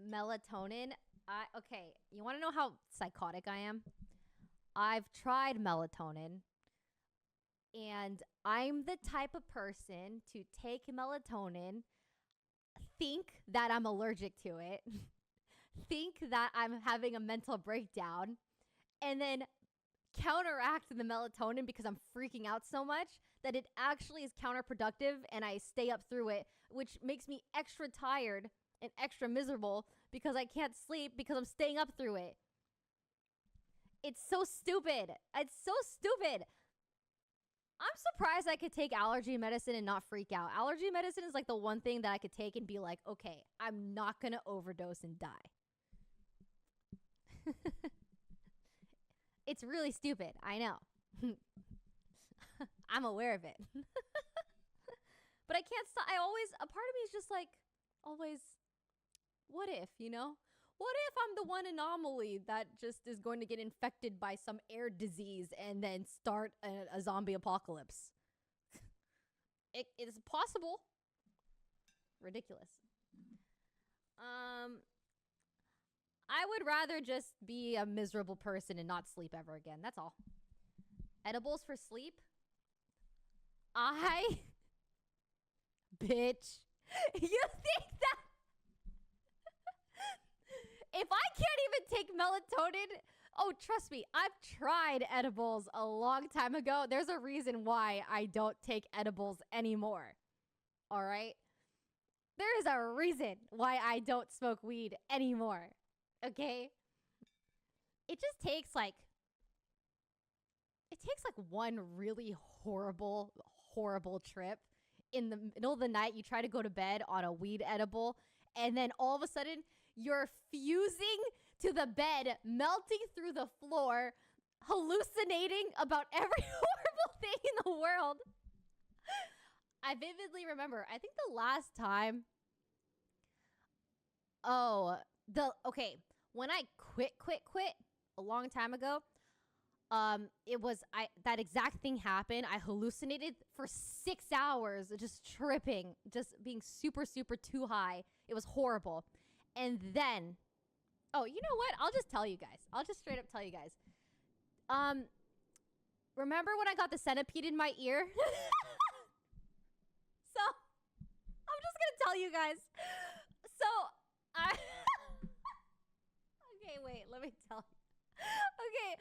Melatonin. Okay, you want to know how psychotic I am? I've tried melatonin, and I'm the type of person to take melatonin, think that I'm allergic to it, think that I'm having a mental breakdown, and then counteract the melatonin because I'm freaking out so much that it actually is counterproductive and I stay up through it, which makes me extra tired and extra miserable because I can't sleep because I'm staying up through it. It's so stupid. It's so stupid. I'm surprised I could take allergy medicine and not freak out. Allergy medicine is like the one thing that I could take and be like, okay, I'm not going to overdose and die. It's really stupid. I know. I'm aware of it. But I can't stop. A part of me is just like, always, what if, you know? What if I'm the one anomaly that just is going to get infected by some air disease and then start a zombie apocalypse? It is possible. Ridiculous. I would rather just be a miserable person and not sleep ever again. That's all. Edibles for sleep? Bitch. You think that if I can't even take melatonin, oh, trust me, I've tried edibles a long time ago. There's a reason why I don't take edibles anymore. All right? There is a reason why I don't smoke weed anymore. Okay? It takes like one really horrible trip. In the middle of the night, you try to go to bed on a weed edible, and then all of a sudden, you're fusing to the bed, melting through the floor, hallucinating about every horrible thing in the world. I vividly remember, I think the last time, when I quit a long time ago, that exact thing happened. I hallucinated for 6 hours, just tripping, just being super, super too high. It was horrible. And then, oh, you know what? I'll just tell you guys. I'll just straight up tell you guys. Remember when I got the centipede in my ear? So, I'm just gonna tell you guys. So, okay, wait, let me tell you. Okay,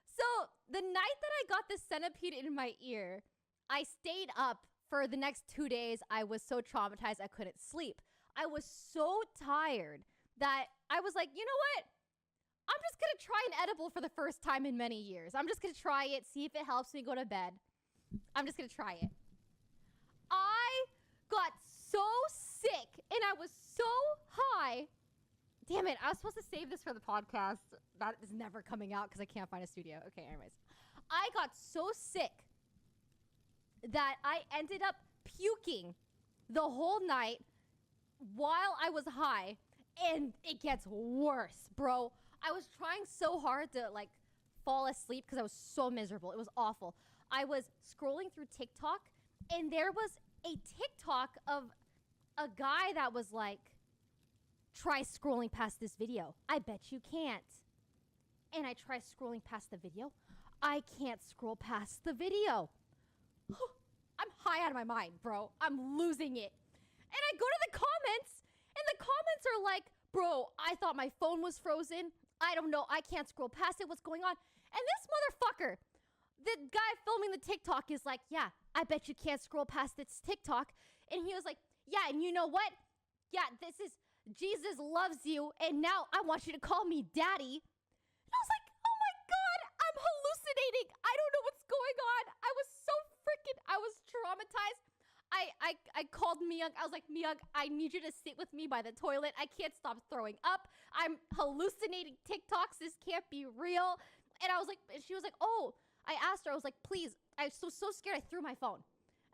so the night that I got the centipede in my ear, I stayed up for the next 2 days. I was so traumatized I couldn't sleep. I was so tired that I was like, you know what? I'm just going to try an edible for the first time in many years. I'm just going to try it, see if it helps me go to bed. I'm just going to try it. I got so sick and I was so high. Damn it, I was supposed to save this for the podcast. That is never coming out because I can't find a studio. Okay, anyways. I got so sick that I ended up puking the whole night while I was high, and it gets worse, bro. I was trying so hard to like fall asleep because I was so miserable. It was awful. I was scrolling through TikTok, and there was a TikTok of a guy that was like, try scrolling past this video. I bet you can't. And I try scrolling past the video. I can't scroll past the video. I'm high out of my mind, bro. I'm losing it. And I go to the comments, and the comments are like, bro, I thought my phone was frozen. I don't know. I can't scroll past it. What's going on? And this motherfucker, the guy filming the TikTok is like, yeah, I bet you can't scroll past this TikTok. And he was like, yeah, and you know what? Yeah, this is, Jesus loves you, and now I want you to call me daddy. And I was like, oh my God, I'm hallucinating. I don't know what's going on. I was traumatized. I called Myung. I was like, Myung, I need you to sit with me by the toilet. I can't stop throwing up. I'm hallucinating TikToks. This can't be real. And I was like, and she was like, oh, I asked her, I was like, please, I was so scared I threw my phone.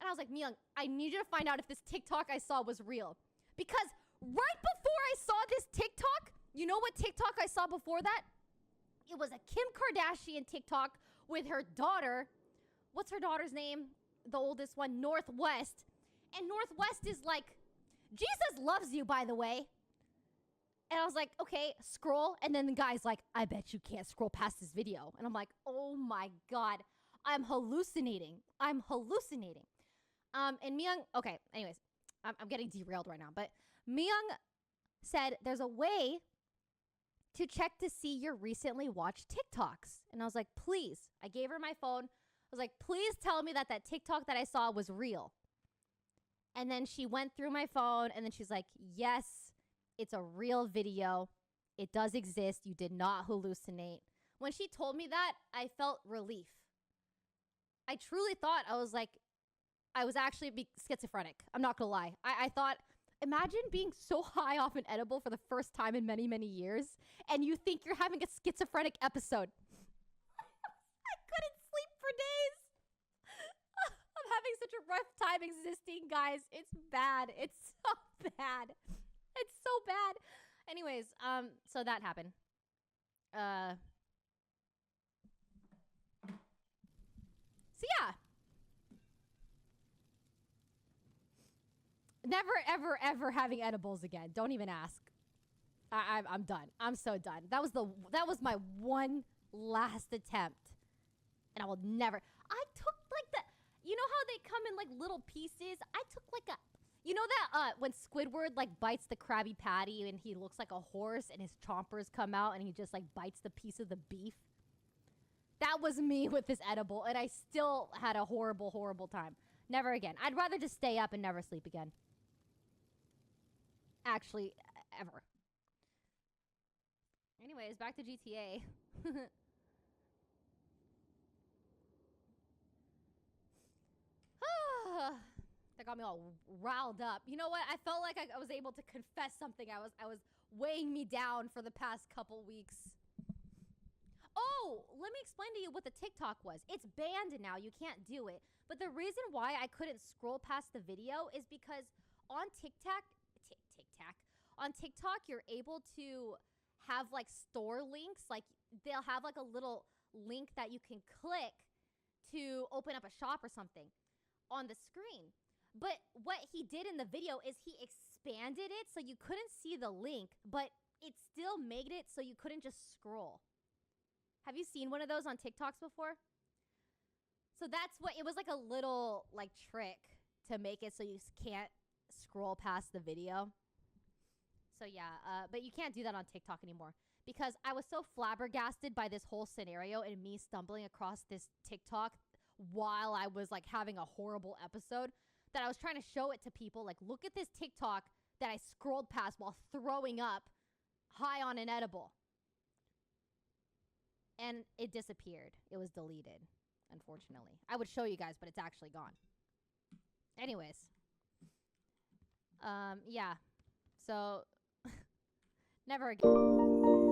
And I was like, Myung, I need you to find out if this TikTok I saw was real. Because right before I saw this TikTok, you know what TikTok I saw before that? It was a Kim Kardashian TikTok with her daughter. What's her daughter's name? The oldest one, Northwest. And Northwest is like, Jesus loves you, by the way. And I was like, okay, scroll. And then the guy's like, I bet you can't scroll past this video. And I'm like, oh my God, I'm hallucinating. And Myung, okay, anyways, I'm getting derailed right now. But Myung said there's a way to check to see your recently watched TikToks. And I was like, please. I gave her my phone. I was like, please tell me that TikTok that I saw was real. And then she went through my phone and then she's like, yes, it's a real video. It does exist. You did not hallucinate. When she told me that, I felt relief. I truly thought I was actually schizophrenic. I'm not gonna lie. I thought, imagine being so high off an edible for the first time in many, many years, and you think you're having a schizophrenic episode. I couldn't sleep for days. I'm having such a rough time existing, guys. It's bad. It's so bad. It's so bad. Anyways, so that happened. So yeah. Never, ever, ever having edibles again. Don't even ask. I'm done. I'm so done. That was my one last attempt. And I will never. I took like you know how they come in like little pieces? I took like you know that when Squidward like bites the Krabby Patty and he looks like a horse and his chompers come out and he just like bites the piece of the beef? That was me with this edible, and I still had a horrible, horrible time. Never again. I'd rather just stay up and never sleep again. Actually, ever. Anyways, back to GTA. That got me all riled up. You know what? I felt like I was able to confess something I was weighing me down for the past couple weeks. Oh, let me explain to you what the TikTok was. It's banned now. You can't do it. But the reason why I couldn't scroll past the video is because on TikTok, you're able to have like store links. Like they'll have like a little link that you can click to open up a shop or something on the screen. But what he did in the video is he expanded it so you couldn't see the link, but it still made it so you couldn't just scroll. Have you seen one of those on TikToks before? So that's what, it was like a little like trick to make it so you can't scroll past the video. So yeah, but you can't do that on TikTok anymore because I was so flabbergasted by this whole scenario and me stumbling across this TikTok while I was like having a horrible episode that I was trying to show it to people. Like, look at this TikTok that I scrolled past while throwing up high on an edible. And it disappeared. It was deleted, unfortunately. I would show you guys, but it's actually gone. Anyways. Yeah. So, never again.